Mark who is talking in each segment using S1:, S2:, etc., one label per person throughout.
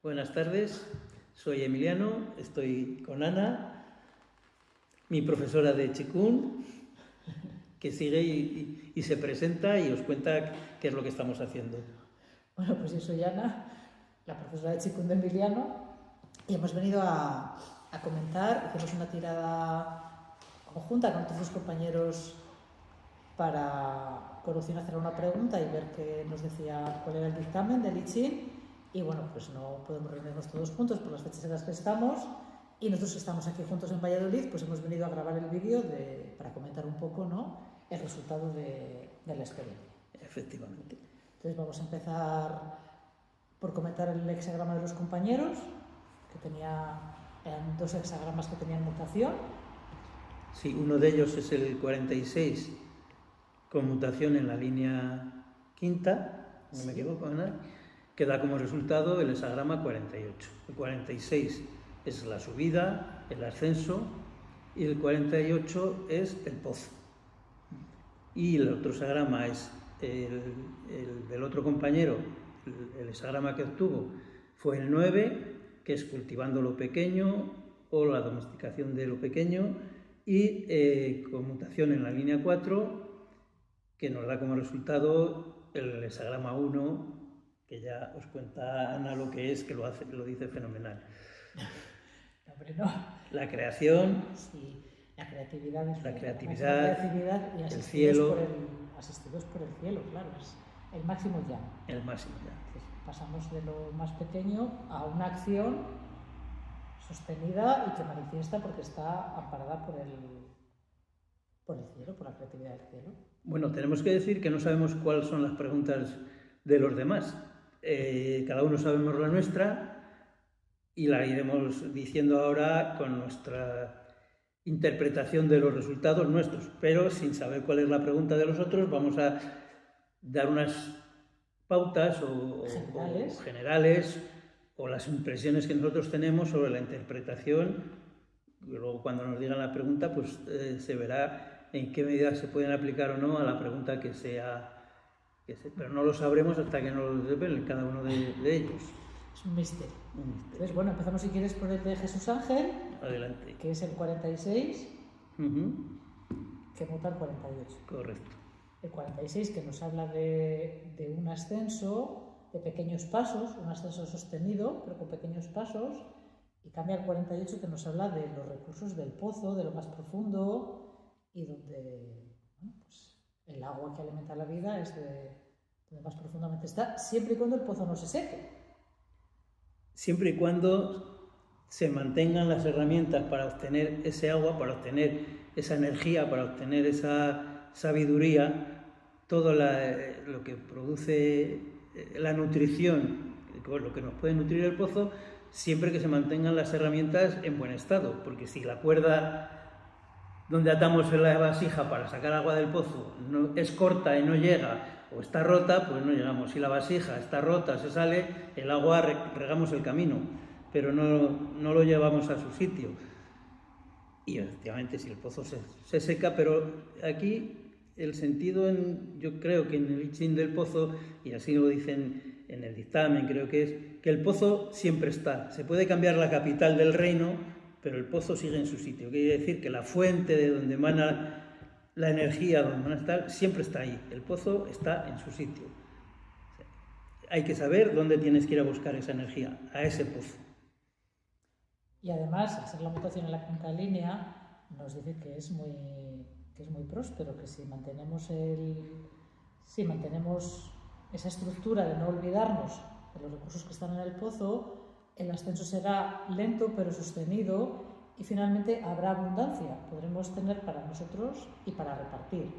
S1: Buenas tardes, soy Emiliano, estoy con Ana, mi profesora de Chikun, que sigue y se presenta y os cuenta qué es lo que estamos haciendo.
S2: Bueno, pues yo soy Ana, la profesora de Chikun de Emiliano, y hemos venido a comentar, hicimos una tirada conjunta con todos los compañeros para por opción hacer una pregunta y ver qué nos decía cuál era el dictamen del I Ching. Y bueno, pues no podemos reunirnos todos juntos por las fechas en las que estamos, y nosotros que estamos aquí juntos en Valladolid, pues hemos venido a grabar el vídeo para comentar un poco, ¿no?, el resultado de la experiencia.
S1: Efectivamente.
S2: Entonces vamos a empezar por comentar el hexagrama de los compañeros, que eran dos hexagramas que tenían mutación.
S1: Sí, uno de ellos es el 46, con mutación en la línea quinta, no me equivoco, Ana, que da como resultado el hexagrama 48. El 46 es la subida, el ascenso, y el 48 es el pozo. Y el otro hexagrama es el del otro compañero, el hexagrama que obtuvo fue el 9, que es cultivando lo pequeño o la domesticación de lo pequeño, y con mutación en la línea 4, que nos da como resultado el hexagrama 1, que ya os cuenta Ana lo que es, que lo dice fenomenal.
S2: No, hombre, no.
S1: La creación,
S2: sí, la creatividad es
S1: la
S2: la
S1: creatividad,
S2: creatividad y
S1: el cielo,
S2: asistidos por el cielo, claro, es el máximo ya.
S1: el máximo ya.
S2: Entonces, pasamos de lo más pequeño a una acción sostenida y que manifiesta porque está amparada por el cielo, por la creatividad del cielo.
S1: Bueno, tenemos que decir que no sabemos cuáles son las preguntas de los demás. Cada uno sabemos la nuestra y la iremos diciendo ahora con nuestra interpretación de los resultados nuestros, pero sin saber cuál es la pregunta de los otros, vamos a dar unas pautas o generales o las impresiones que nosotros tenemos sobre la interpretación. Luego, cuando nos digan la pregunta, pues se verá en qué medida se pueden aplicar o no a la pregunta que sea. Pero no lo sabremos hasta que nos lo revelen cada uno de ellos.
S2: Es un misterio. Entonces, bueno, empezamos si quieres por el de Jesús Ángel.
S1: Adelante.
S2: Que es el 46, que muta el 48.
S1: Correcto.
S2: El 46 que nos habla de un ascenso de pequeños pasos, un ascenso sostenido, pero con pequeños pasos, y cambia el 48 que nos habla de los recursos del pozo, de lo más profundo, y donde pues, el agua que alimenta la vida es donde más profundamente está, siempre y cuando el pozo no se seque.
S1: Siempre y cuando se mantengan las herramientas para obtener ese agua, para obtener esa energía, para obtener esa sabiduría, todo lo que produce la nutrición, lo que nos puede nutrir el pozo, siempre que se mantengan las herramientas en buen estado, porque si la cuerda donde atamos en la vasija para sacar agua del pozo es corta y no llega, o está rota, pues no llegamos. Si la vasija está rota, se sale, el agua regamos el camino, pero no lo llevamos a su sitio. Y efectivamente si el pozo se seca, pero aquí el sentido, yo creo que en el I Ching del pozo, y así lo dicen en el dictamen, creo que es que el pozo siempre está. Se puede cambiar la capital del reino, pero el pozo sigue en su sitio. Quiere decir que la fuente de donde emana la energía, donde van a estar, siempre está ahí. El pozo está en su sitio. Hay que saber dónde tienes que ir a buscar esa energía, a ese pozo.
S2: Y además, al ser la mutación en la quinta línea, nos dice que es muy próspero, que si mantenemos esa estructura de no olvidarnos de los recursos que están en el pozo, el ascenso será lento pero sostenido y finalmente habrá abundancia. Podremos tener para nosotros y para repartir.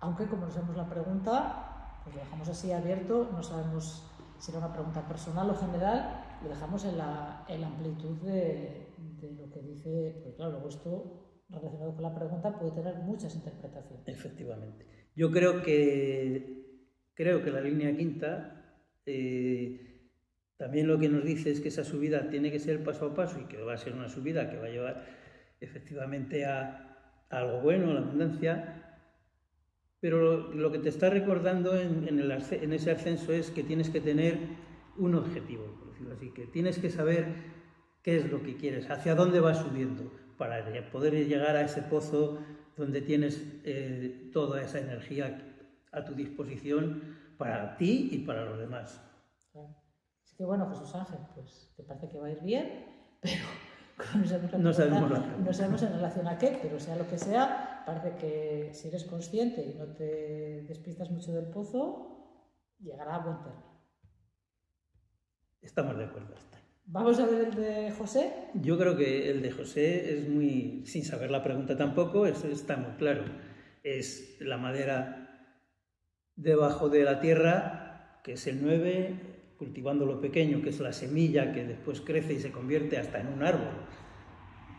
S2: Aunque, como nos hacemos la pregunta, pues lo dejamos así abierto, no sabemos si era una pregunta personal o general, lo dejamos en la amplitud de lo que dice, porque claro, luego esto relacionado con la pregunta puede tener muchas interpretaciones.
S1: Efectivamente. Yo creo que la línea quinta también lo que nos dice es que esa subida tiene que ser paso a paso y que va a ser una subida que va a llevar efectivamente a algo bueno, a la abundancia, pero lo que te está recordando en ese ascenso es que tienes que tener un objetivo. decirlo así, que tienes que saber qué es lo que quieres, hacia dónde vas subiendo, para poder llegar a ese pozo donde tienes toda esa energía a tu disposición para ti y para los demás.
S2: Claro. Es que bueno, Jesús Ángel, pues te parece que va a ir bien, pero
S1: no sabemos
S2: en relación a qué, pero sea lo que sea, parece que si eres consciente y no te despistas mucho del pozo, llegará a buen término.
S1: Estamos de acuerdo.
S2: ¿Vamos a ver el de José?
S1: Yo creo que el de José es muy, sin saber la pregunta tampoco, está muy claro. Es la madera debajo de la tierra, que es el 9, cultivando lo pequeño, que es la semilla que después crece y se convierte hasta en un árbol.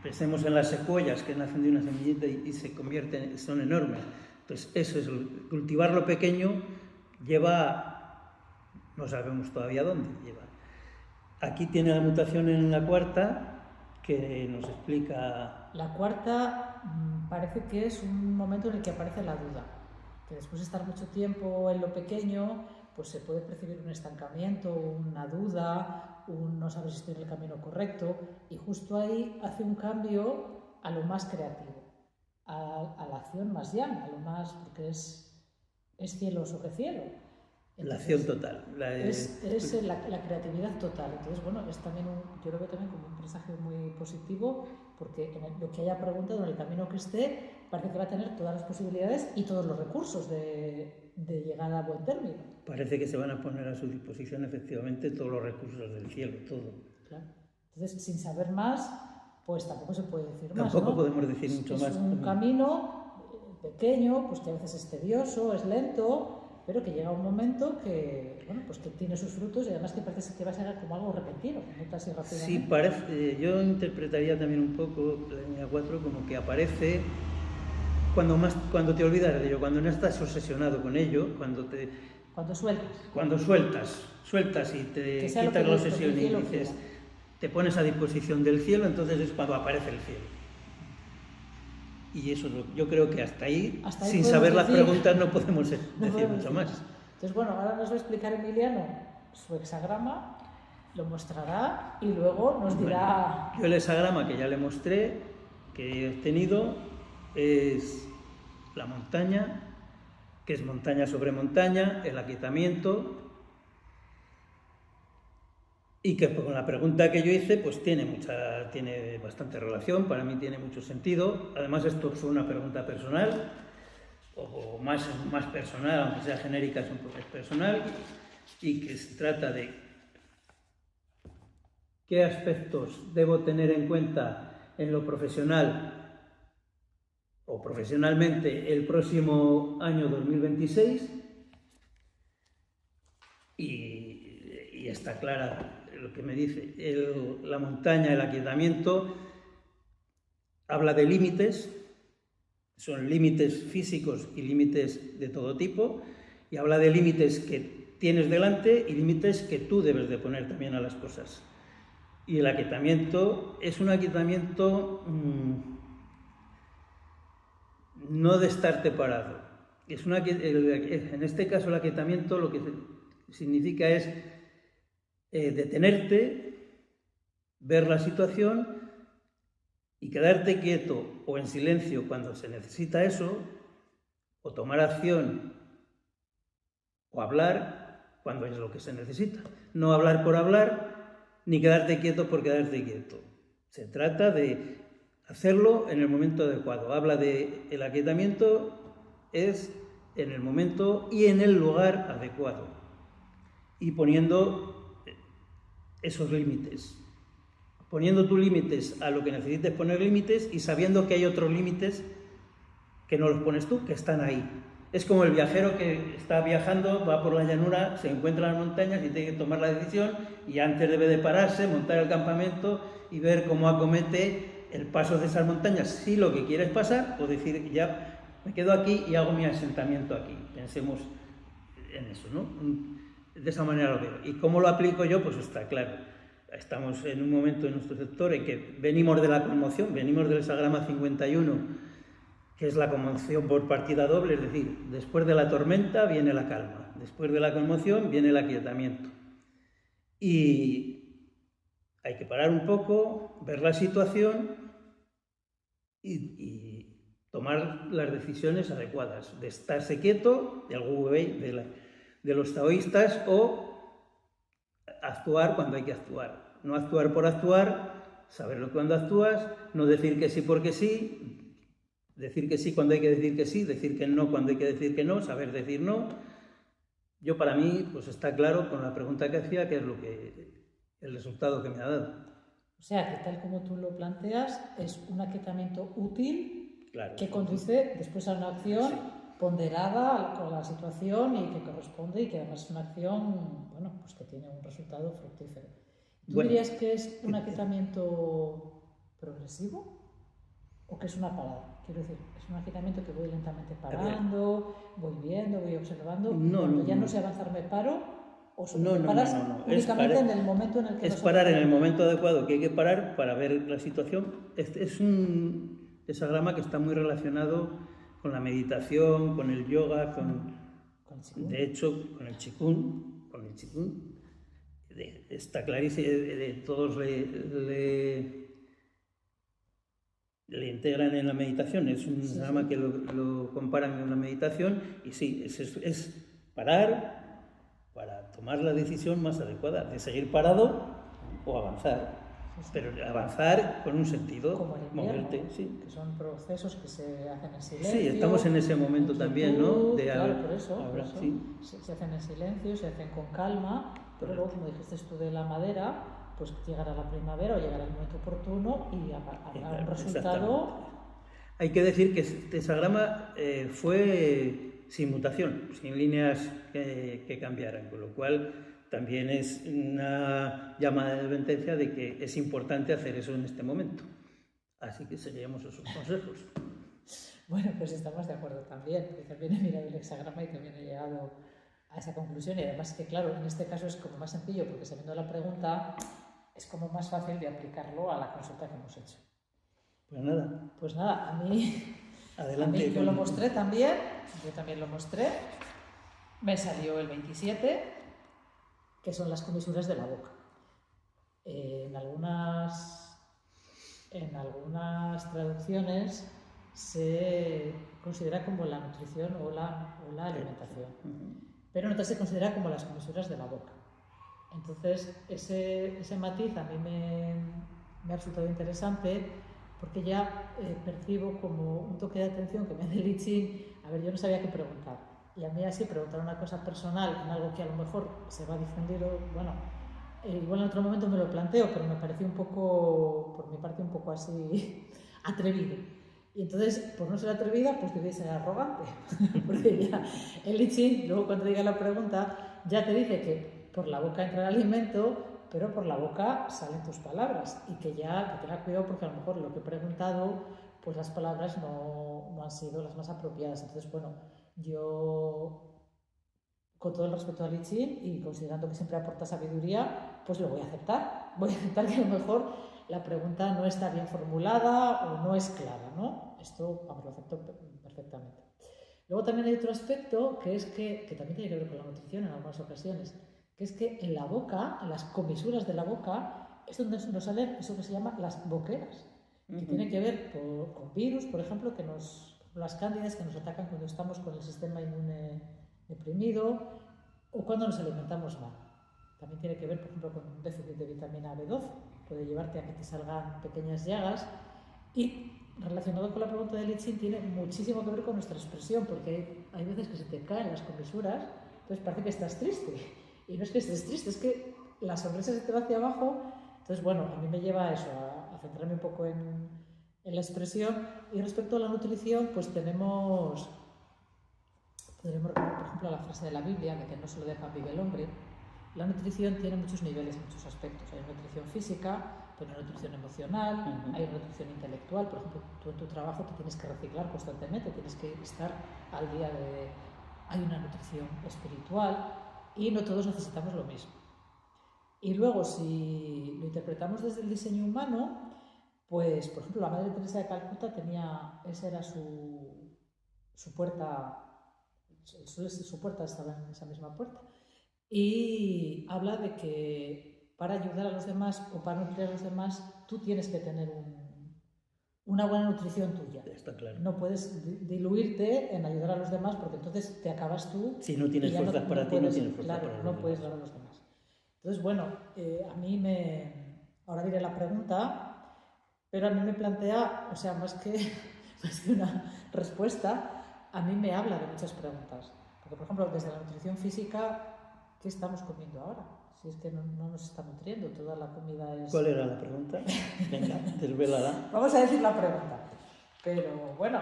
S1: Pensemos en las secuoyas que nacen de una semillita y se convierten, son enormes. Entonces, eso es, cultivar lo pequeño lleva, no sabemos todavía dónde lleva. Aquí tiene la mutación en la cuarta, que nos explica...
S2: La cuarta parece que es un momento en el que aparece la duda, que después de estar mucho tiempo en lo pequeño, pues se puede percibir un estancamiento, una duda, un no saber si estoy en el camino correcto, y justo ahí hace un cambio a lo más creativo, a la acción más yang, a lo más, porque es cielo sobre cielo. Entonces,
S1: la acción total.
S2: Es la creatividad total. Entonces, bueno, es también yo lo veo también como un presagio muy positivo, porque lo que haya preguntado, en el camino que esté, parece que va a tener todas las posibilidades y todos los recursos de llegar a buen término.
S1: Parece que se van a poner a su disposición efectivamente todos los recursos del cielo, todo.
S2: Claro. Entonces, sin saber más, pues tampoco se puede decir más.
S1: Tampoco podemos decir mucho más.
S2: Es un camino pequeño, pues que a veces es tedioso, es lento, pero que llega un momento que, bueno, pues que tiene sus frutos y además que parece que va a ser como algo repentino, no casi rápidamente.
S1: Sí, parece, yo interpretaría también un poco la línea 4 como que aparece cuando te olvidas de ello, cuando no estás obsesionado con ello, cuando sueltas y te quitas la obsesión y dices, te pones a disposición del cielo, entonces es cuando aparece el cielo. Y eso yo creo que hasta ahí sin saber las preguntas, no podemos decir mucho más.
S2: Entonces, bueno, ahora nos va a explicar Emiliano su hexagrama, lo mostrará y luego nos dirá...
S1: Bueno, yo el hexagrama que ya le mostré, que he obtenido, es la montaña, que es montaña sobre montaña, el aquietamiento, y que con la pregunta que yo hice, pues tiene bastante relación, para mí tiene mucho sentido. Además, esto es una pregunta personal, o más personal, aunque sea genérica, es un poco personal, y que se trata de qué aspectos debo tener en cuenta en lo profesional o profesionalmente el próximo año 2026, y está clara lo que me dice. La montaña, el aquietamiento, habla de límites, son límites físicos y límites de todo tipo, y habla de límites que tienes delante y límites que tú debes de poner también a las cosas. Y el aquietamiento es un aquietamiento no de estarte parado. En este caso el aquietamiento lo que significa es detenerte, ver la situación y quedarte quieto o en silencio cuando se necesita eso, o tomar acción o hablar cuando es lo que se necesita. No hablar por hablar, ni quedarte quieto por quedarte quieto. Se trata de hacerlo en el momento adecuado. Habla de el aquietamiento es en el momento y en el lugar adecuado, y poniendo esos límites, poniendo tus límites a lo que necesites poner límites y sabiendo que hay otros límites que no los pones tú, que están ahí. Es como el viajero que está viajando, va por la llanura, se encuentra en las montañas y tiene que tomar la decisión, y antes debe de pararse, montar el campamento y ver cómo acomete el paso de esas montañas, si lo que quieres pasar, o decir, ya me quedo aquí y hago mi asentamiento aquí. Pensemos en eso, ¿no? De esa manera lo veo. ¿Y cómo lo aplico yo? Pues está claro. Estamos en un momento en nuestro sector en que venimos de la conmoción, venimos del hexagrama 51, que es la conmoción por partida doble, es decir, después de la tormenta viene la calma, después de la conmoción viene el aquietamiento. Y Hay que parar un poco, ver la situación y tomar las decisiones adecuadas, de estarse quieto, de algún de los taoístas, o actuar cuando hay que actuar. No actuar por actuar, saberlo cuando actúas, no decir que sí porque sí, decir que sí cuando hay que decir que sí, decir que no cuando hay que decir que no, saber decir no. Yo, para mí, pues está claro con la pregunta que hacía, que es el resultado que me ha dado.
S2: O sea, que tal como tú lo planteas, es un aquietamiento útil,
S1: claro,
S2: que conduce después a una acción
S1: sí,
S2: ponderada con la situación y que corresponde, y que además es una acción, bueno, pues que tiene un resultado fructífero. ¿Tú dirías que es un aquietamiento progresivo o que es una parada? Quiero decir, es un aquietamiento que voy lentamente parando, voy viendo, voy observando, y cuando ya no sé avanzar me paro. ¿O solo paras únicamente en el momento en el que
S1: es parar en el momento adecuado que hay que parar para ver la situación? Es un desagrama que está muy relacionado con la meditación, con el yoga, de hecho, con el Qigong. Está clarísimo, todos le integran en la meditación. Es un desagrama que lo comparan con la meditación, y sí, es parar para tomar la decisión más adecuada, de seguir parado o avanzar. Pero avanzar con un sentido,
S2: como el invierno, moverte, sí. Que son procesos que se hacen en silencio.
S1: Sí, estamos en ese momento también, ¿no?
S2: Claro, por eso. Sí. Se hacen en silencio, se hacen con calma, pero luego, como dijiste tú de la madera, pues llegará la primavera o llegará el momento oportuno y habrá un resultado.
S1: Hay que decir que este hexagrama fue sin mutación, sin líneas que cambiaran, con lo cual también es una llamada de advertencia de que es importante hacer eso en este momento. Así que seguiremos esos consejos.
S2: Bueno, pues estamos de acuerdo también, porque también he mirado el hexagrama y también he llegado a esa conclusión, y además que claro, en este caso es como más sencillo, porque sabiendo la pregunta es como más fácil de aplicarlo a la consulta que hemos hecho.
S1: Pues nada,
S2: a mí... Adelante. Yo lo mostré también, yo también lo mostré. Me salió el 27, que son las comisuras de la boca. En algunas traducciones se considera como la nutrición o la alimentación, pero en otras se considera como las comisuras de la boca. Entonces, ese matiz a mí me ha resultado interesante, porque ya percibo como un toque de atención que me hace el I Ching. A ver, yo no sabía qué preguntar, y a mí así preguntar una cosa personal en algo que a lo mejor se va a difundir, bueno, igual en otro momento me lo planteo, pero me pareció un poco, por mi parte, un poco así atrevido. Y entonces, por no ser atrevida, pues debí ser arrogante, porque ya el I Ching, luego cuando diga la pregunta, ya te dice que por la boca entra el alimento, pero por la boca salen tus palabras, y que tenga cuidado, porque a lo mejor lo que he preguntado, pues las palabras no han sido las más apropiadas. Entonces, bueno, yo, con todo el respeto al I Ching y considerando que siempre aporta sabiduría, pues lo voy a aceptar. Voy a aceptar que a lo mejor la pregunta no está bien formulada o no es clara, ¿no? Esto, vamos, lo acepto perfectamente. Luego también hay otro aspecto, que es que también tiene que ver con la nutrición en algunas ocasiones, que es que en la boca, en las comisuras de la boca, es donde nos salen eso que se llama las boqueras, que tiene que ver con virus, por ejemplo, las cándidas que nos atacan cuando estamos con el sistema inmune deprimido o cuando nos alimentamos mal. También tiene que ver, por ejemplo, con un déficit de vitamina B12, puede llevarte a que te salgan pequeñas llagas. Y relacionado con la pregunta de I Ching, tiene muchísimo que ver con nuestra expresión, porque hay veces que se te caen las comisuras, entonces parece que estás triste. Y no es que estés triste, es que la sonrisa se te va hacia abajo. Entonces, bueno, a mí me lleva a eso, a centrarme un poco en la expresión. Y respecto a la nutrición, pues podremos recordar, por ejemplo, la frase de la Biblia, de que no solo de pan vive el hombre. La nutrición tiene muchos niveles, muchos aspectos. Hay nutrición física, pero hay nutrición emocional, hay nutrición intelectual. Por ejemplo, tú en tu trabajo te tienes que reciclar constantemente, tienes que estar al día de... Hay una nutrición espiritual, y no todos necesitamos lo mismo. Y luego, si lo interpretamos desde el diseño humano, pues, por ejemplo, la Madre Teresa de Calcuta esa era su puerta, su puerta estaba en esa misma puerta. Y habla de que para ayudar a los demás o para nutrir a los demás, tú tienes que tener una buena nutrición tuya.
S1: Está claro.
S2: No puedes diluirte en ayudar a los demás porque entonces te acabas tú.
S1: Si no tienes fuerzas para ti, no tienes fuerzas
S2: para los demás. Claro, no puedes dar a los demás. Entonces, bueno, a mí ahora diré la pregunta, pero a mí me plantea, o sea, más que una respuesta, a mí me habla de muchas preguntas. Porque, por ejemplo, desde la nutrición física, ¿qué estamos comiendo ahora? Si es que no nos está nutriendo, toda la comida es...
S1: ¿Cuál era la pregunta? Venga, desvélala.
S2: Vamos a decir la pregunta. Pero bueno,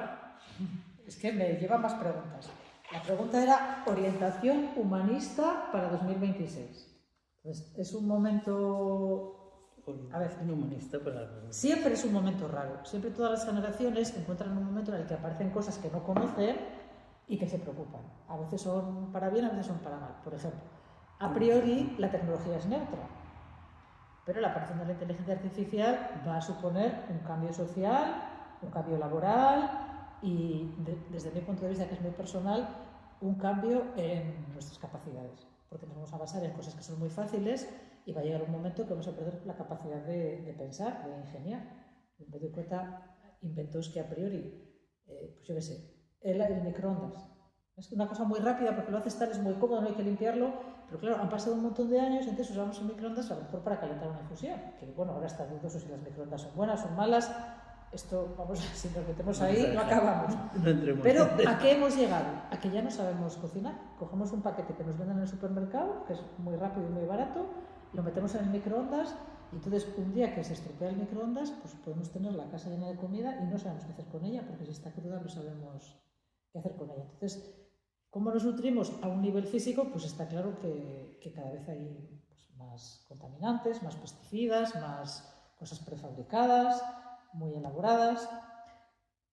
S2: es que me lleva más preguntas. La pregunta era orientación humanista para 2026. Entonces, es un momento... A ver,
S1: humanista para...
S2: Siempre es un momento raro. Siempre todas las generaciones encuentran un momento en el que aparecen cosas que no conocen y que se preocupan. A veces son para bien, a veces son para mal. Por ejemplo, a priori la tecnología es neutra, pero la aparición de la inteligencia artificial va a suponer un cambio social, un cambio laboral y, desde mi punto de vista, que es muy personal, un cambio en nuestras capacidades. Porque nos vamos a basar en cosas que son muy fáciles y va a llegar un momento que vamos a perder la capacidad de pensar, de ingeniar. Me doy cuenta, inventos que a priori, pues yo qué sé, el microondas. Es una cosa muy rápida porque lo haces tal, es muy cómodo, no hay que limpiarlo, pero claro, han pasado un montón de años, entonces usamos el microondas a lo mejor para calentar una infusión. Que bueno, ahora está dudoso si las microondas son buenas, son malas. Esto, vamos, si nos metemos ahí, no acabamos. Pero ¿a qué hemos llegado? A que ya no sabemos cocinar. Cogemos un paquete que nos venden en el supermercado, que es muy rápido y muy barato, lo metemos en el microondas y entonces un día que se estropea el microondas, pues podemos tener la casa llena de comida y no sabemos qué hacer con ella, porque si está cruda no sabemos qué hacer con ella. Entonces, ¿cómo nos nutrimos a un nivel físico? Pues está claro que cada vez hay pues, más contaminantes, más pesticidas, más cosas prefabricadas, muy elaboradas.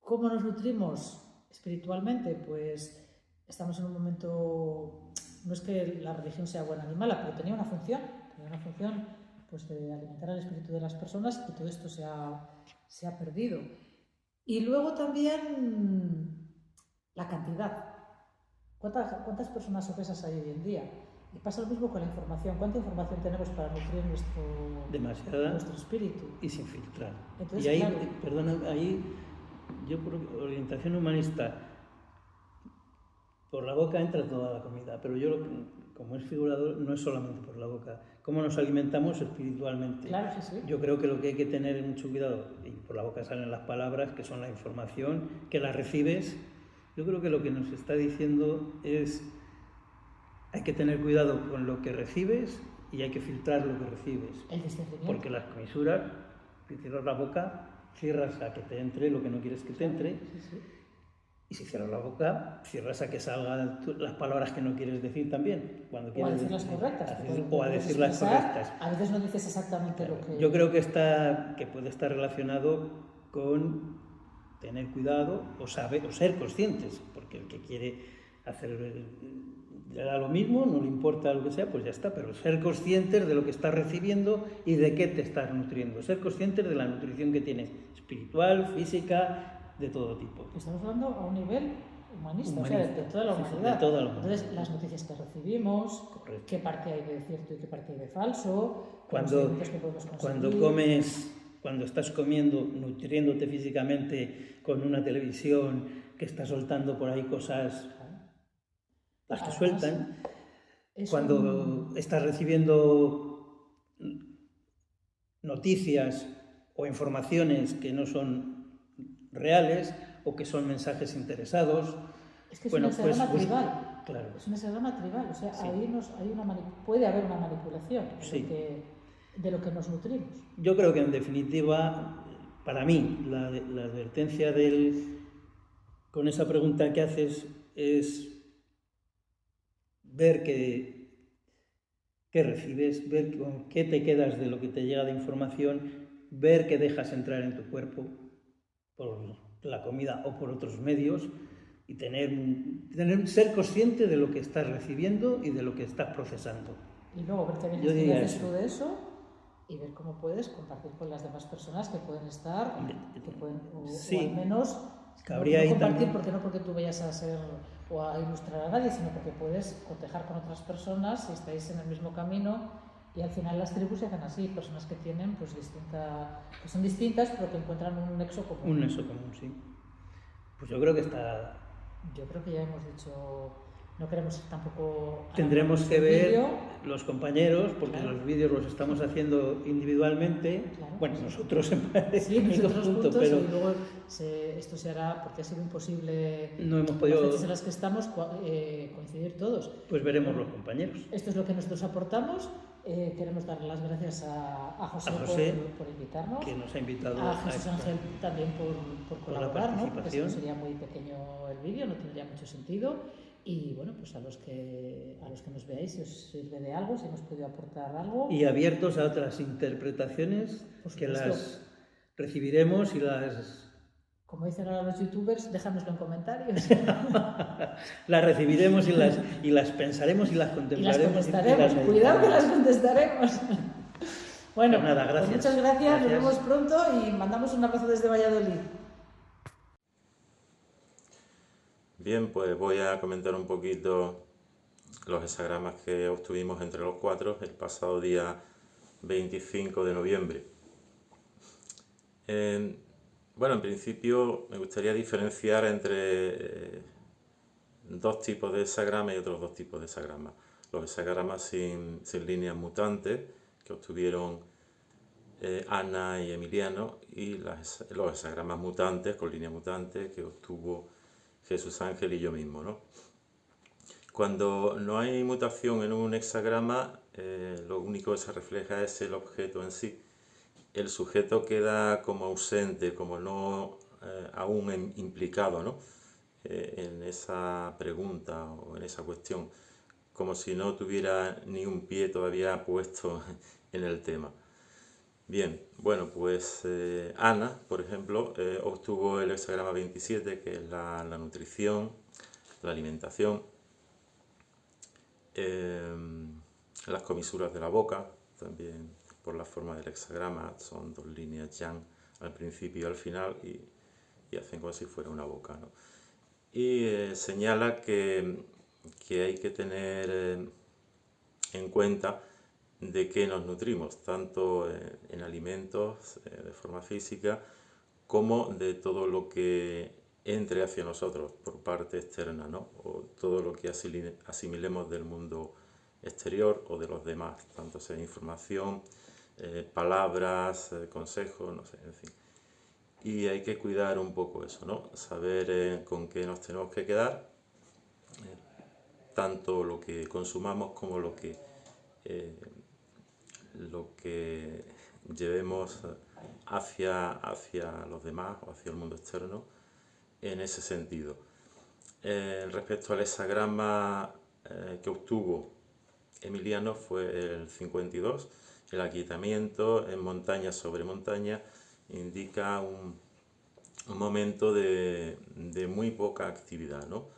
S2: ¿Cómo nos nutrimos espiritualmente? Pues estamos en un momento, no es que la religión sea buena ni mala, pero tenía una función pues, de alimentar el espíritu de las personas y todo esto se ha perdido. Y luego también la cantidad. ¿Cuántas personas obesas hay hoy en día? Y pasa lo mismo con la información. ¿Cuánta información tenemos para nutrir nuestro espíritu?
S1: Y sin filtrar.
S2: Entonces,
S1: y ahí,
S2: claro,
S1: perdona, ahí yo por orientación humanista, por la boca entra toda la comida, pero yo, como es figurador, no es solamente por la boca. ¿Cómo nos alimentamos espiritualmente?
S2: Claro, sí, sí.
S1: Yo creo que lo que hay que tener mucho cuidado, y por la boca salen las palabras, que son la información, que la recibes. Yo creo que lo que nos está diciendo es hay que tener cuidado con lo que recibes y hay que filtrar lo que recibes.
S2: El discernimiento.
S1: Porque las comisuras, si cierras la boca, cierras a que te entre lo que no quieres que te entre.
S2: Sí, sí.
S1: Y si cierras la boca, cierras a que salgan las palabras que no quieres decir también. Cuando
S2: O a decir las correctas.
S1: O a decir las correctas.
S2: A veces no dices exactamente lo que...
S1: Yo creo que puede estar relacionado con tener cuidado o ser conscientes, porque el que quiere hacer le da lo mismo, no le importa lo que sea, pues ya está, pero ser conscientes de lo que estás recibiendo y de qué te estás nutriendo, ser conscientes de la nutrición que tienes, espiritual, física, de todo tipo.
S2: Estamos hablando a un nivel humanista, o sea, de toda la humanidad.
S1: De toda la humanidad.
S2: Entonces, las noticias que recibimos,
S1: correcto,
S2: qué parte hay de cierto y qué parte hay de falso,
S1: cuando estás comiendo, nutriéndote físicamente con una televisión que está soltando por ahí cosas, las que sueltan, cuando estás recibiendo noticias o informaciones que no son reales o que son mensajes interesados.
S2: Es que es un hexagrama tribal.
S1: Claro.
S2: Es un hexagrama tribal, o sea,
S1: sí.
S2: Ahí puede haber una manipulación
S1: sí.
S2: de lo que nos nutrimos.
S1: Yo creo que en definitiva, para mí, la advertencia con esa pregunta que haces es ver qué recibes, ver con qué te quedas de lo que te llega de información, ver qué dejas entrar en tu cuerpo por la comida o por otros medios y ser consciente de lo que estás recibiendo y de lo que estás procesando.
S2: Y luego ver qué beneficios haces tú de eso y ver cómo puedes compartir con las demás personas que pueden estar,
S1: sí.
S2: o al menos
S1: Cabría
S2: no compartir
S1: también...
S2: porque tú vayas a ser o a ilustrar a nadie, sino porque puedes cotejar con otras personas si estáis en el mismo camino Y al final las tribus se hacen así, personas que tienen pues que son distintas pero que encuentran un nexo común.
S1: Un nexo común, sí. Pues yo creo que está...
S2: Yo creo que ya hemos dicho, no queremos tampoco...
S1: Tendremos que ver
S2: vídeo.
S1: los compañeros, porque
S2: Claro.
S1: los vídeos los estamos haciendo individualmente.
S2: Claro.
S1: Bueno, nosotros
S2: Sí, nosotros juntos,
S1: pero
S2: y luego esto se hará, porque ha sido imposible,
S1: no hemos podido...
S2: las fechas en las que estamos, coincidir todos.
S1: Pues veremos los compañeros.
S2: Esto es lo que nosotros aportamos. Queremos darle las gracias a José, por invitarnos,
S1: que nos ha invitado
S2: a Jesús Ángel también por colaborar, ¿no? Porque si no sería muy pequeño el vídeo, no tendría mucho sentido. Y bueno, pues a los que nos veáis, si os sirve de algo, si hemos podido aportar algo.
S1: Y abiertos a otras interpretaciones que las recibiremos y las...
S2: Como dicen ahora los youtubers, déjanoslo en comentarios.
S1: Las recibiremos y las pensaremos y las contemplaremos.
S2: Y las contestaremos. Cuidado que las contestaremos. Bueno,
S1: pues nada, gracias.
S2: Pues muchas gracias, nos vemos pronto y mandamos un abrazo desde Valladolid.
S3: Bien, pues voy a comentar un poquito los hexagramas que obtuvimos entre los 4 el pasado día 25 de noviembre. Bueno, en principio me gustaría diferenciar entre dos tipos de hexagramas y otros dos tipos de hexagramas. Los hexagramas sin líneas mutantes, que obtuvieron Ana y Emiliano, y los hexagramas mutantes, con líneas mutantes, que obtuvo Jesús Ángel y yo mismo, ¿no? Cuando no hay mutación en un hexagrama, lo único que se refleja es el objeto en sí. El sujeto queda como ausente, como no aún implicado, ¿no? En esa pregunta o en esa cuestión, como si no tuviera ni un pie todavía puesto en el tema. Bien, bueno, pues Ana, por ejemplo, obtuvo el hexagrama 27, que es la nutrición, la alimentación, las comisuras de la boca, también por la forma del hexagrama, son dos líneas yang al principio y al final y hacen como si fuera una boca, ¿no? Y señala que hay que tener en cuenta de qué nos nutrimos, tanto en alimentos de forma física como de todo lo que entre hacia nosotros por parte externa, ¿no? O todo lo que asimilemos del mundo exterior o de los demás, tanto sea información, palabras, consejos, no sé, en fin. Y hay que cuidar un poco eso, ¿no? Saber con qué nos tenemos que quedar, tanto lo que consumamos como lo que llevemos hacia los demás o hacia el mundo externo en ese sentido. Respecto al hexagrama que obtuvo Emiliano fue el 52, el aquietamiento en montaña sobre montaña indica un momento de muy poca actividad, ¿no?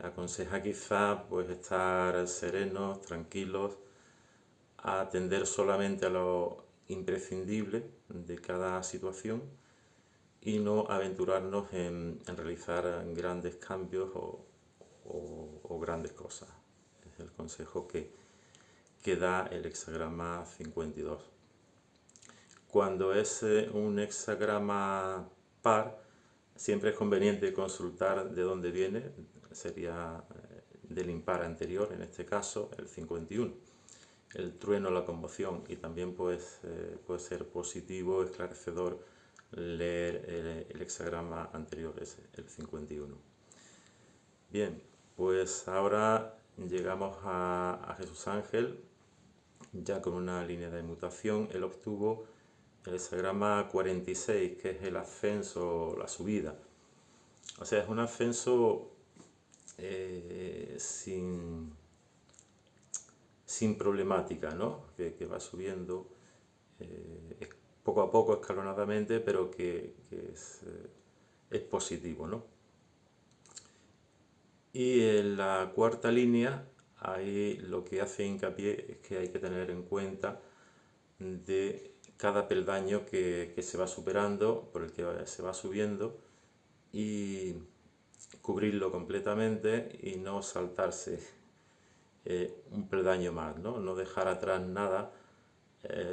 S3: Aconseja quizá pues estar serenos, tranquilos, atender solamente a lo imprescindible de cada situación y no aventurarnos en realizar grandes cambios o grandes cosas. Es el consejo que da el hexagrama 52. Cuando es un hexagrama par, siempre es conveniente consultar de dónde viene, sería del impar anterior, en este caso el 51. El trueno, la conmoción, y también puede ser positivo, esclarecedor leer el hexagrama anterior, el 51. Bien, pues ahora llegamos a Jesús Ángel, ya con una línea de mutación. Él obtuvo el hexagrama 46, que es el ascenso, la subida. O sea, es un ascenso sin problemática, ¿no? Que va subiendo poco a poco, escalonadamente, pero que es positivo, ¿no? Y en la cuarta línea, ahí lo que hace hincapié es que hay que tener en cuenta de cada peldaño que se va superando, por el que se va subiendo, y cubrirlo completamente y no saltarse un peldaño más, ¿no? No dejar atrás nada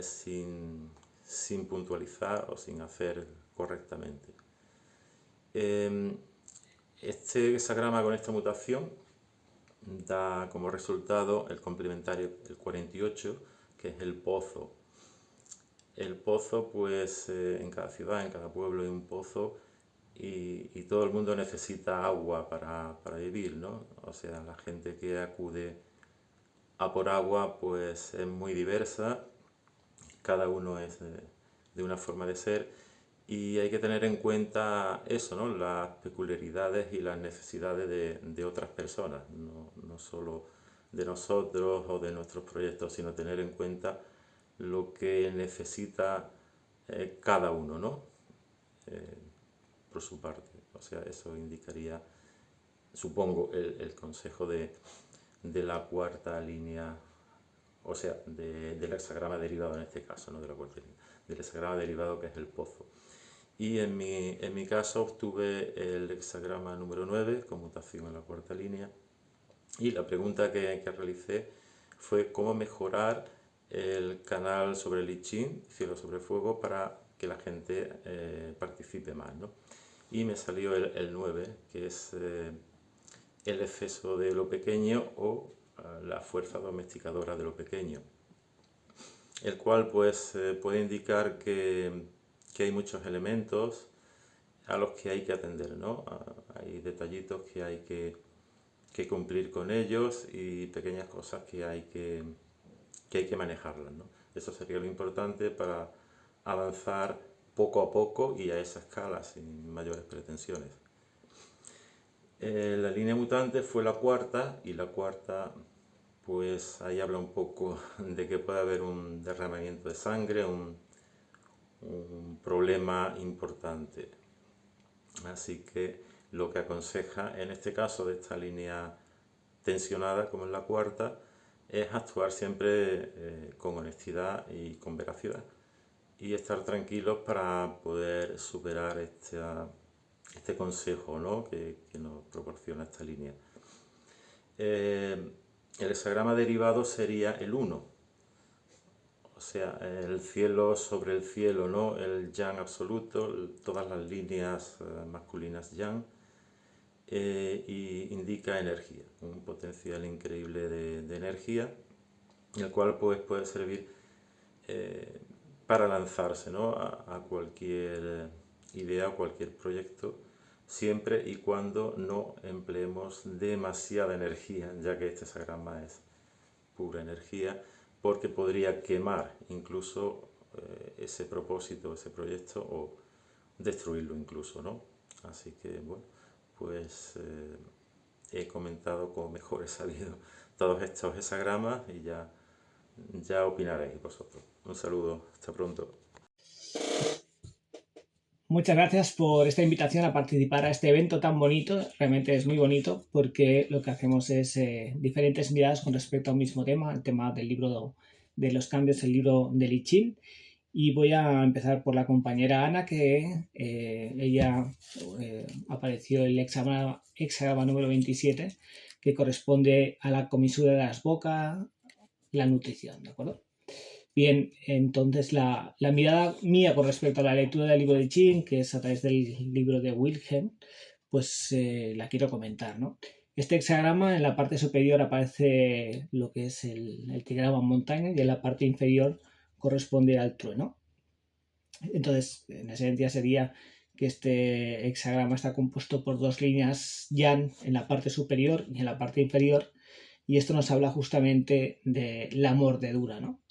S3: sin puntualizar o sin hacer correctamente. Este hexagrama con esta mutación da como resultado el complementario, el 48, que es el pozo. El pozo, pues en cada ciudad, en cada pueblo hay un pozo y todo el mundo necesita agua para vivir, ¿no? O sea, la gente que acude a por agua, pues es muy diversa, cada uno es de una forma de ser y hay que tener en cuenta eso, ¿no? Las peculiaridades y las necesidades de otras personas, no solo de nosotros o de nuestros proyectos, sino tener en cuenta lo que necesita cada uno, ¿no? Por su parte. O sea, eso indicaría, supongo, el consejo de la cuarta línea, o sea, del hexagrama derivado en este caso, no de la cuarta línea, del hexagrama derivado que es el pozo. Y en mi caso obtuve el hexagrama número 9 con mutación en la cuarta línea y la pregunta que realicé fue cómo mejorar el canal sobre el I Ching, cielo sobre fuego, para que la gente participe más, ¿no? Y me salió el 9, que es el exceso de lo pequeño o la fuerza domesticadora de lo pequeño, el cual pues puede indicar que hay muchos elementos a los que hay que atender, ¿no? Hay detallitos que hay que cumplir con ellos y pequeñas cosas que hay que manejarlas, ¿no? Eso sería lo importante para avanzar poco a poco y a esa escala sin mayores pretensiones. La línea mutante fue la cuarta y la cuarta pues ahí habla un poco de que puede haber un derramamiento de sangre, un problema importante. Así que lo que aconseja en este caso de esta línea tensionada como es la cuarta es actuar siempre con honestidad y con veracidad y estar tranquilos para poder superar este consejo, ¿no? que nos proporciona esta línea. El hexagrama derivado sería el 1, o sea, el cielo sobre el cielo, ¿no? El yang absoluto, todas las líneas masculinas yang, y indica energía, un potencial increíble de energía, el cual pues, puede servir para lanzarse, ¿no? a cualquier idea o cualquier proyecto, siempre y cuando no empleemos demasiada energía, ya que este hexagrama es pura energía, porque podría quemar incluso ese propósito, ese proyecto o destruirlo incluso, ¿no? Así que, bueno, pues he comentado como mejor he sabido todos estos hexagramas y ya opinaréis vosotros. Un saludo, hasta pronto.
S4: Muchas gracias por esta invitación a participar a este evento tan bonito. Realmente es muy bonito porque lo que hacemos es diferentes miradas con respecto a un mismo tema, el tema del libro de los cambios, el libro del I Ching. Y voy a empezar por la compañera Ana, que ella apareció el hexagrama número 27, que corresponde a la comisura de las bocas, la nutrición, ¿de acuerdo? Bien, entonces la mirada mía con respecto a la lectura del libro de Ching, que es a través del libro de Wilhelm, pues la quiero comentar, ¿no? Este hexagrama en la parte superior aparece lo que es el trigrama montaña y en la parte inferior corresponde al trueno. Entonces, en esencia sería que este hexagrama está compuesto por dos líneas yang en la parte superior y en la parte inferior, y esto nos habla justamente de la mordedura, ¿no?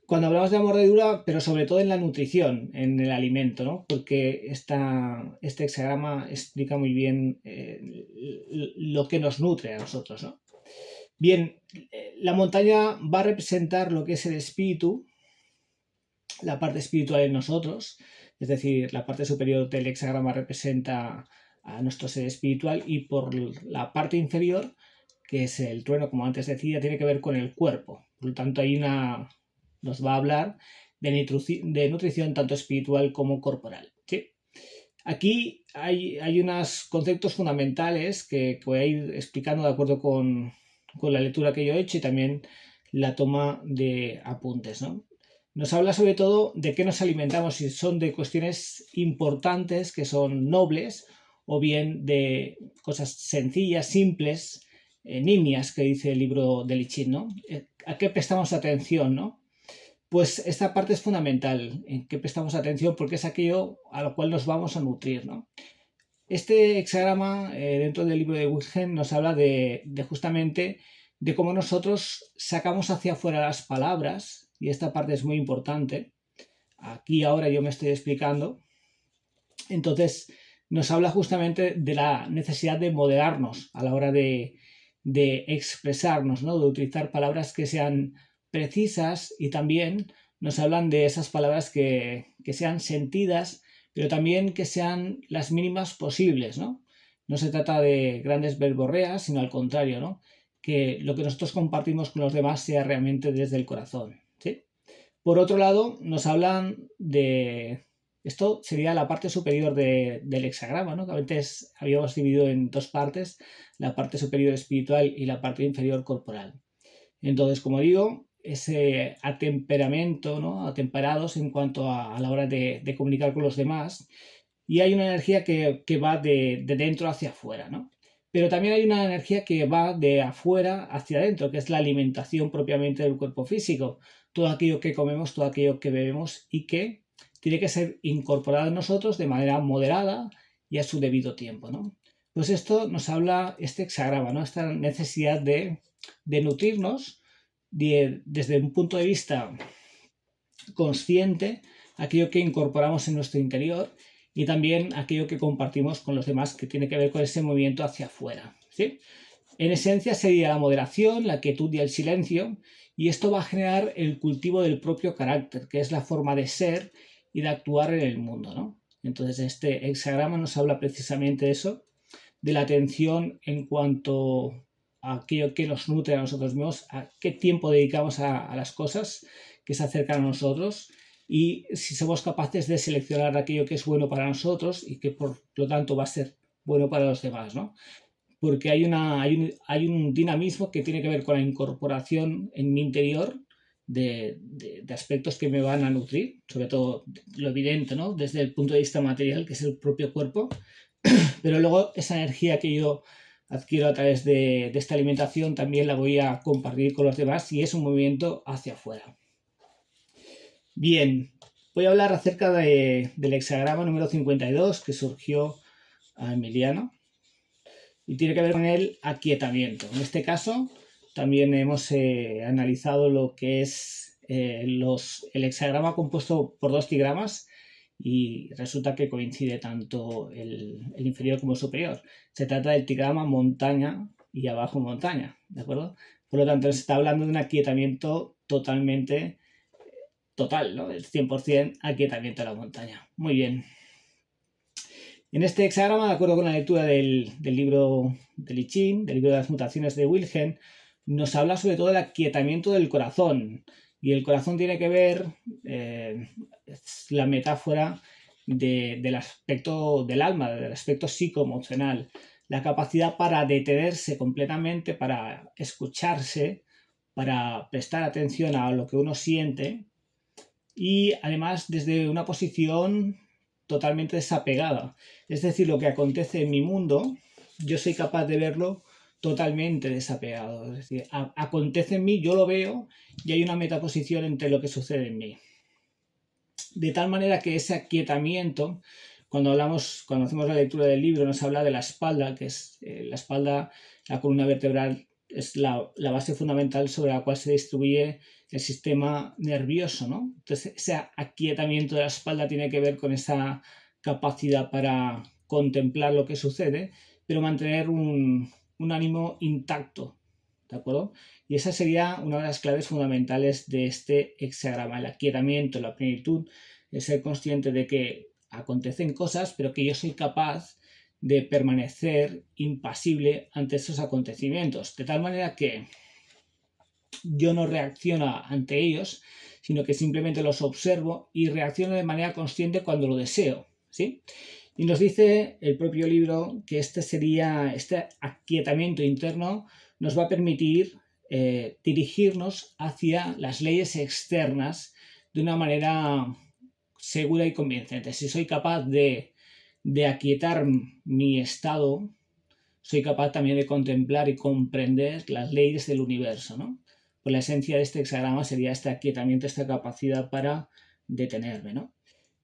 S4: Cuando hablamos de mordedura, pero sobre todo en la nutrición, en el alimento, ¿no? Porque este hexagrama explica muy bien lo que nos nutre a nosotros, ¿no? Bien, la montaña va a representar lo que es el espíritu, la parte espiritual en nosotros, es decir, la parte superior del hexagrama representa a nuestro ser espiritual y por la parte inferior, que es el trueno, como antes decía, tiene que ver con el cuerpo. Por lo tanto, nos va a hablar de nutrición tanto espiritual como corporal, ¿sí? Aquí hay unos conceptos fundamentales que voy a ir explicando de acuerdo con con la lectura que yo he hecho y también la toma de apuntes, ¿no? Nos habla sobre todo de qué nos alimentamos, si son de cuestiones importantes, que son nobles, o bien de cosas sencillas, simples, nimias, que dice el libro de Lichín, ¿no? ¿A qué prestamos atención, no? Pues esta parte es fundamental, en qué prestamos atención, porque es aquello a lo cual nos vamos a nutrir, ¿no? Este hexagrama dentro del libro de Wilhelm nos habla de justamente de cómo nosotros sacamos hacia afuera las palabras, y esta parte es muy importante. Aquí ahora yo me estoy explicando. Entonces nos habla justamente de la necesidad de moderarnos a la hora de expresarnos, ¿no? De utilizar palabras que sean precisas, y también nos hablan de esas palabras que sean sentidas, pero también que sean las mínimas posibles, ¿no? No se trata de grandes verborreas, sino al contrario, ¿no? Que lo que nosotros compartimos con los demás sea realmente desde el corazón, ¿sí? Por otro lado, nos hablan de... Esto sería la parte superior del hexagrama, ¿no? Que antes habíamos dividido en dos partes, la parte superior espiritual y la parte inferior corporal. Entonces, como digo, ese atemperamento, ¿no? Atemperados en cuanto a la hora de comunicar con los demás, y hay una energía que va de dentro hacia afuera, ¿no? Pero también hay una energía que va de afuera hacia adentro, que es la alimentación propiamente del cuerpo físico, todo aquello que comemos, todo aquello que bebemos, y que tiene que ser incorporado en nosotros de manera moderada y a su debido tiempo, ¿no? Pues esto nos habla este hexagrama, ¿no? Esta necesidad de nutrirnos desde un punto de vista consciente, aquello que incorporamos en nuestro interior, y también aquello que compartimos con los demás, que tiene que ver con ese movimiento hacia afuera, ¿sí? En esencia sería la moderación, la quietud y el silencio, y esto va a generar el cultivo del propio carácter, que es la forma de ser y de actuar en el mundo, ¿no? Entonces este hexagrama nos habla precisamente de eso, de la atención en cuanto a aquello que nos nutre a nosotros mismos, a qué tiempo dedicamos a las cosas que se acercan a nosotros, y si somos capaces de seleccionar aquello que es bueno para nosotros y que por lo tanto va a ser bueno para los demás, ¿no? Porque hay un dinamismo que tiene que ver con la incorporación en mi interior de aspectos que me van a nutrir, sobre todo lo evidente, ¿no? Desde el punto de vista material, que es el propio cuerpo, pero luego esa energía que yo adquiero a través de esta alimentación también la voy a compartir con los demás, y es un movimiento hacia afuera. Bien, voy a hablar acerca del hexagrama número 52 que surgió a Emiliano, y tiene que ver con el aquietamiento. En este caso también hemos analizado lo que es el hexagrama compuesto por dos trigramas, y resulta que coincide tanto el inferior como el superior. Se trata del trigrama montaña y abajo montaña, ¿de acuerdo? Por lo tanto, se está hablando de un aquietamiento totalmente total, ¿no? El 100% aquietamiento de la montaña. Muy bien. En este hexagrama, de acuerdo con la lectura del libro de Lichín, del libro de las mutaciones de Wilhelm, nos habla sobre todo del aquietamiento del corazón. Y el corazón tiene que ver, es la metáfora del aspecto del alma, del aspecto psicoemocional, la capacidad para detenerse completamente, para escucharse, para prestar atención a lo que uno siente, y además desde una posición totalmente desapegada. Es decir, lo que acontece en mi mundo, yo soy capaz de verlo totalmente desapegado. Es decir, acontece en mí, yo lo veo, y hay una metaposición entre lo que sucede en mí. De tal manera que ese aquietamiento, cuando hacemos la lectura del libro, nos habla de la espalda, que es la espalda, la columna vertebral, es la base fundamental sobre la cual se distribuye el sistema nervioso, ¿no? Entonces, ese aquietamiento de la espalda tiene que ver con esa capacidad para contemplar lo que sucede, pero mantener un ánimo intacto, ¿de acuerdo? Y esa sería una de las claves fundamentales de este hexagrama, el aquietamiento, la plenitud, es ser consciente de que acontecen cosas, pero que yo soy capaz de permanecer impasible ante esos acontecimientos, de tal manera que yo no reacciono ante ellos, sino que simplemente los observo y reacciono de manera consciente cuando lo deseo, ¿sí? Y nos dice el propio libro que este aquietamiento interno nos va a permitir dirigirnos hacia las leyes externas de una manera segura y convincente. Si soy capaz de aquietar mi estado, soy capaz también de contemplar y comprender las leyes del universo, ¿no? Pues la esencia de este hexagrama sería este aquietamiento, esta capacidad para detenerme, ¿no?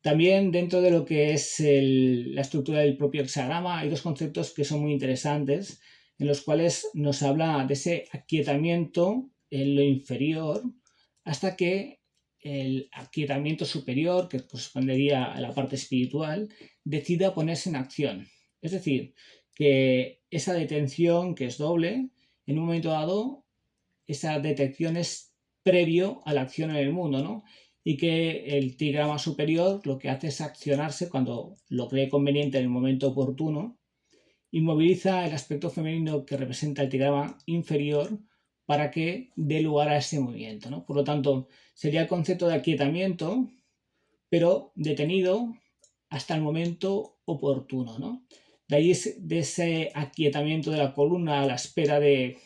S4: También dentro de lo que es la estructura del propio hexagrama hay dos conceptos que son muy interesantes, en los cuales nos habla de ese aquietamiento en lo inferior hasta que el aquietamiento superior, que correspondería a la parte espiritual, decida ponerse en acción. Es decir, que esa detención, que es doble, en un momento dado, esa detección es previo a la acción en el mundo, ¿no? Y que el trigrama superior lo que hace es accionarse cuando lo cree conveniente en el momento oportuno y moviliza el aspecto femenino que representa el trigrama inferior para que dé lugar a ese movimiento, ¿no? Por lo tanto, sería el concepto de aquietamiento, pero detenido hasta el momento oportuno, ¿no? De ahí de ese aquietamiento de la columna a la espera de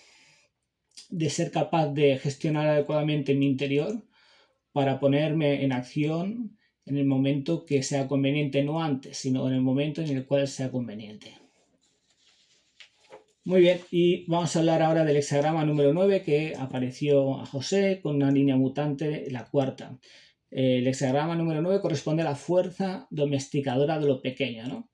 S4: ser capaz de gestionar adecuadamente mi interior para ponerme en acción en el momento que sea conveniente, no antes, sino en el momento en el cual sea conveniente. Muy bien, y vamos a hablar ahora del hexagrama número 9 que apareció a José con una línea mutante, la cuarta. El hexagrama número 9 corresponde a la fuerza domesticadora de lo pequeño, ¿no?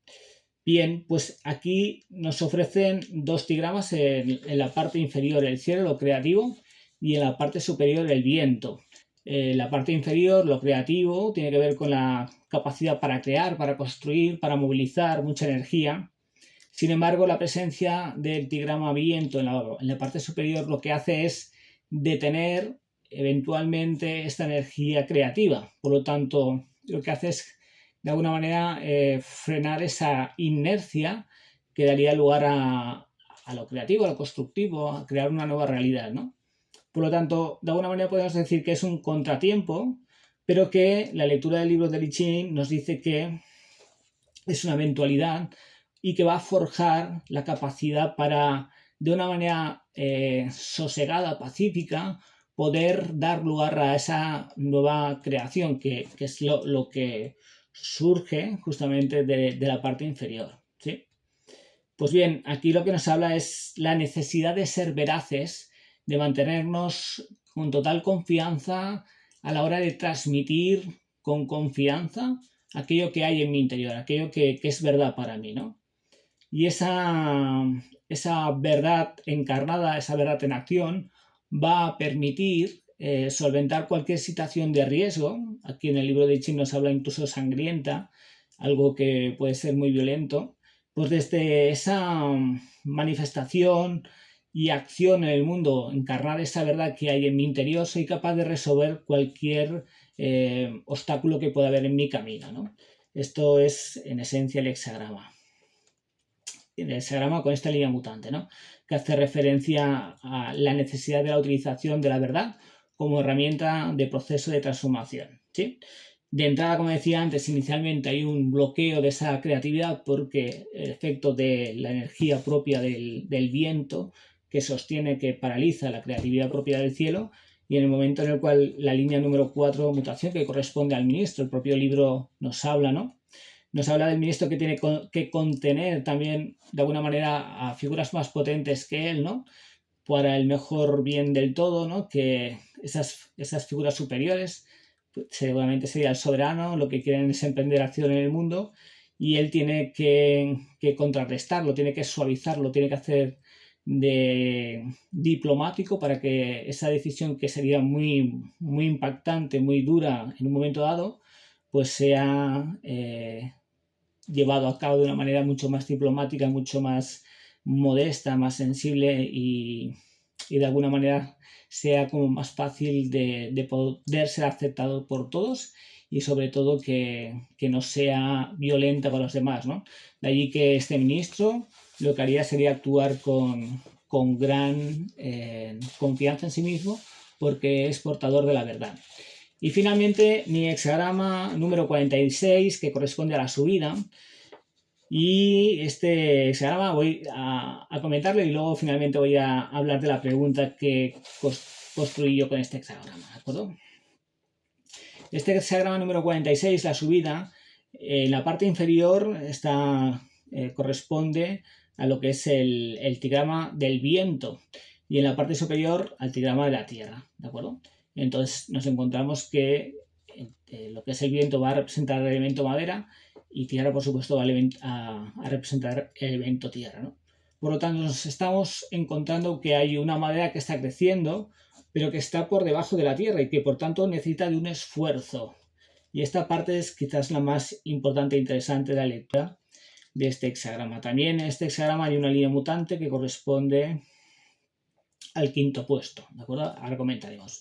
S4: Bien, pues aquí nos ofrecen dos trigramas, en la parte inferior el cielo, lo creativo, y en la parte superior el viento. La parte inferior, lo creativo, tiene que ver con la capacidad para crear, para construir, para movilizar mucha energía. Sin embargo, la presencia del trigrama viento en la parte superior lo que hace es detener eventualmente esta energía creativa. Por lo tanto, lo que hace es de alguna manera frenar esa inercia que daría lugar a lo creativo, a lo constructivo, a crear una nueva realidad, ¿no? Por lo tanto, de alguna manera podemos decir que es un contratiempo, pero que la lectura del libro de I Ching nos dice que es una eventualidad y que va a forjar la capacidad para, de una manera sosegada, pacífica, poder dar lugar a esa nueva creación, que es lo que surge justamente de la parte inferior, ¿sí? Pues bien, aquí lo que nos habla es la necesidad de ser veraces, de mantenernos con total confianza a la hora de transmitir con confianza aquello que hay en mi interior, aquello que es verdad para mí, ¿no? Y esa verdad encarnada, esa verdad en acción, va a permitir solventar cualquier situación de riesgo. Aquí en el libro de I Ching nos habla incluso sangrienta, algo que puede ser muy violento. Pues desde esa manifestación y acción en el mundo, encarnar esa verdad que hay en mi interior, soy capaz de resolver cualquier obstáculo que pueda haber en mi camino, ¿no? Esto es, en esencia, el hexagrama. El hexagrama con esta línea mutante, ¿no? Que hace referencia a la necesidad de la utilización de la verdad como herramienta de proceso de transformación, ¿sí? De entrada, como decía antes, inicialmente hay un bloqueo de esa creatividad porque el efecto de la energía propia del viento que sostiene, que paraliza la creatividad propia del cielo, y en el momento en el cual la línea número 4, mutación, que corresponde al ministro, el propio libro nos habla, ¿no? Nos habla del ministro que tiene que contener también, de alguna manera, a figuras más potentes que él, ¿no? Para el mejor bien del todo, ¿no? Que esas figuras superiores, seguramente sería el soberano, lo que quieren es emprender acción en el mundo, y él tiene que contrarrestarlo, tiene que suavizarlo, tiene que hacer de diplomático para que esa decisión, que sería muy, muy impactante, muy dura en un momento dado, pues sea llevado a cabo de una manera mucho más diplomática, mucho más modesta, más sensible, y de alguna manera sea como más fácil de poder ser aceptado por todos, y sobre todo que no sea violenta para los demás, ¿no? De allí que este ministro lo que haría sería actuar con gran confianza en sí mismo, porque es portador de la verdad. Y finalmente, mi hexagrama número 46, que corresponde a la subida, Y este hexagrama voy a comentarlo y luego finalmente voy a hablar de la pregunta que construí yo con este hexagrama, ¿de acuerdo? Este hexagrama número 46, la subida, en la parte inferior corresponde a lo que es el tigrama del viento y en la parte superior al tigrama de la tierra, ¿de acuerdo? Entonces nos encontramos que lo que es el viento va a representar el elemento madera y tierra, por supuesto, va a representar el elemento tierra, ¿no? Por lo tanto, nos estamos encontrando que hay una madera que está creciendo, pero que está por debajo de la tierra y que, por tanto, necesita de un esfuerzo. Y esta parte es quizás la más importante e interesante de la lectura de este hexagrama. También en este hexagrama hay una línea mutante que corresponde al quinto puesto, ¿de acuerdo? Ahora comentaremos.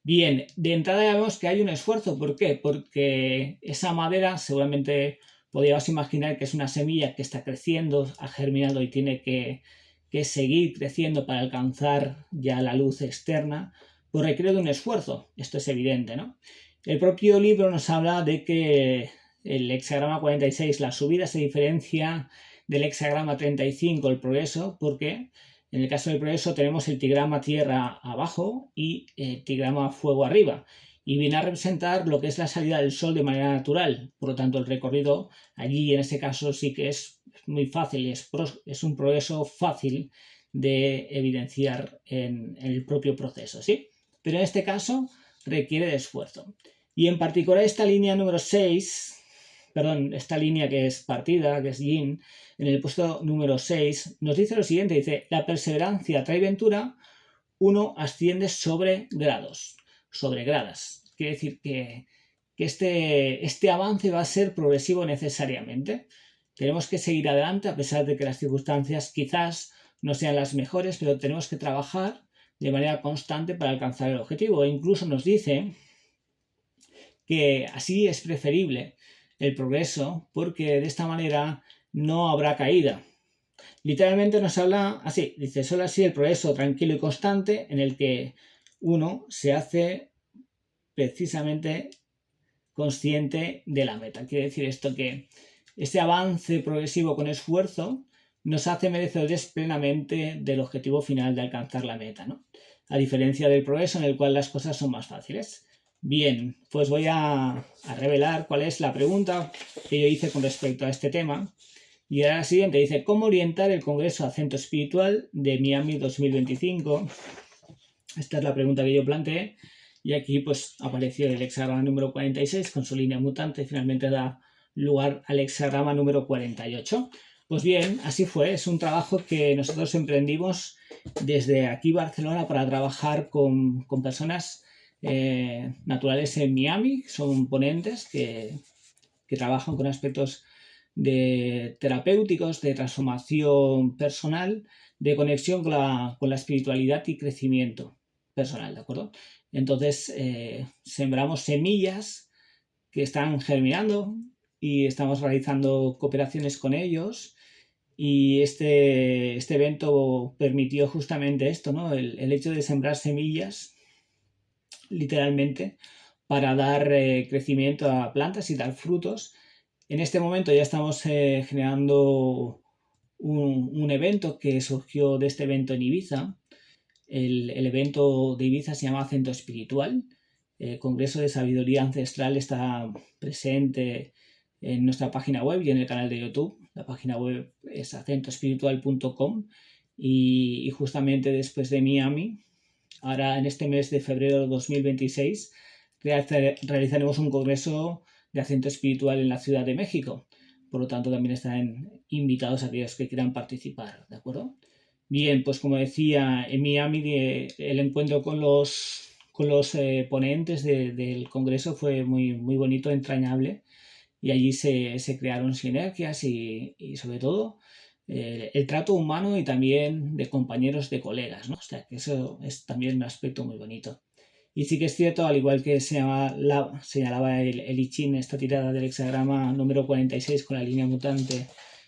S4: Bien, de entrada ya vemos que hay un esfuerzo. ¿Por qué? Porque esa madera seguramente podríamos imaginar que es una semilla que está creciendo, ha germinado y tiene que seguir creciendo para alcanzar ya la luz externa, pues requiere de un esfuerzo. Esto es evidente, ¿no? El propio libro nos habla de que el hexagrama 46, la subida, se diferencia del hexagrama 35, el progreso, porque en el caso del progreso tenemos el tigrama tierra abajo y el tigrama fuego arriba, y viene a representar lo que es la salida del sol de manera natural. Por lo tanto, el recorrido allí en este caso sí que es muy fácil, es un progreso fácil de evidenciar en el propio proceso, ¿sí? Pero en este caso requiere de esfuerzo. Y en particular esta línea número 6, esta línea que es partida, que es yin, en el puesto número 6, nos dice lo siguiente, dice: la perseverancia trae ventura, uno asciende sobre grados, sobre gradas. Quiere decir que este avance va a ser progresivo necesariamente. Tenemos que seguir adelante a pesar de que las circunstancias quizás no sean las mejores, pero tenemos que trabajar de manera constante para alcanzar el objetivo. E incluso nos dice que así es preferible el progreso porque de esta manera no habrá caída. Literalmente nos habla así, dice: solo así el progreso tranquilo y constante en el que uno se hace precisamente consciente de la meta. Quiere decir esto que este avance progresivo con esfuerzo nos hace merecedores plenamente del objetivo final de alcanzar la meta, ¿no? A diferencia del progreso en el cual las cosas son más fáciles. Bien, pues voy a revelar cuál es la pregunta que yo hice con respecto a este tema. Y ahora la siguiente dice: ¿cómo orientar el Congreso Acento Espiritual de Miami 2025? Esta es la pregunta que yo planteé. Y aquí pues apareció el hexagrama número 46 con su línea mutante y finalmente da lugar al hexagrama número 48. Pues bien, así fue. Es un trabajo que nosotros emprendimos desde aquí Barcelona para trabajar con personas naturales en Miami. Son ponentes que trabajan con aspectos terapéuticos, de transformación personal, de conexión con la espiritualidad y crecimiento personal, ¿de acuerdo? Entonces sembramos semillas que están germinando y estamos realizando cooperaciones con ellos, y este evento permitió justamente esto, ¿no? El hecho de sembrar semillas literalmente para dar crecimiento a plantas y dar frutos. En este momento ya estamos generando un evento que surgió de este evento en Ibiza. El evento de Ibiza se llama Acento Espiritual. El Congreso de Sabiduría Ancestral está presente en nuestra página web y en el canal de YouTube. La página web es acentoespiritual.com, y justamente después de Miami, ahora en este mes de febrero de 2026, realizaremos un congreso de acento espiritual en la Ciudad de México. Por lo tanto, también están invitados aquellos que quieran participar, ¿de acuerdo? Bien, pues como decía, en Miami el encuentro con los ponentes del congreso fue muy, muy bonito, entrañable, y allí se crearon sinergias y sobre todo el trato humano y también de compañeros, de colegas, ¿no? O sea, que eso es también un aspecto muy bonito. Y sí que es cierto, al igual que señalaba el I Ching, esta tirada del hexagrama número 46 con la línea mutante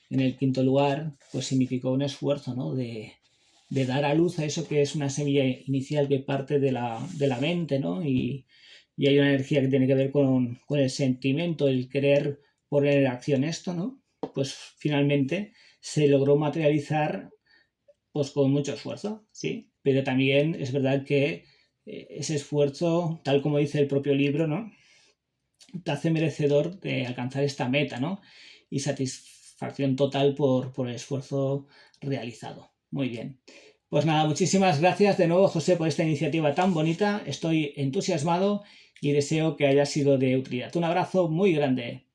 S4: en el quinto lugar, pues significó un esfuerzo, ¿no? de dar a luz a eso que es una semilla inicial que parte de la mente, ¿no? Y hay una energía que tiene que ver con el sentimiento, el querer poner en acción esto, ¿no? pues finalmente se logró materializar pues con mucho esfuerzo, sí, pero también es verdad que ese esfuerzo, tal como dice el propio libro, ¿no?, te hace merecedor de alcanzar esta meta, ¿no?, y satisfacción total por el esfuerzo realizado. Muy bien. Pues nada, muchísimas gracias de nuevo, José, por esta iniciativa tan bonita. Estoy entusiasmado y deseo que haya sido de utilidad. Un abrazo muy grande.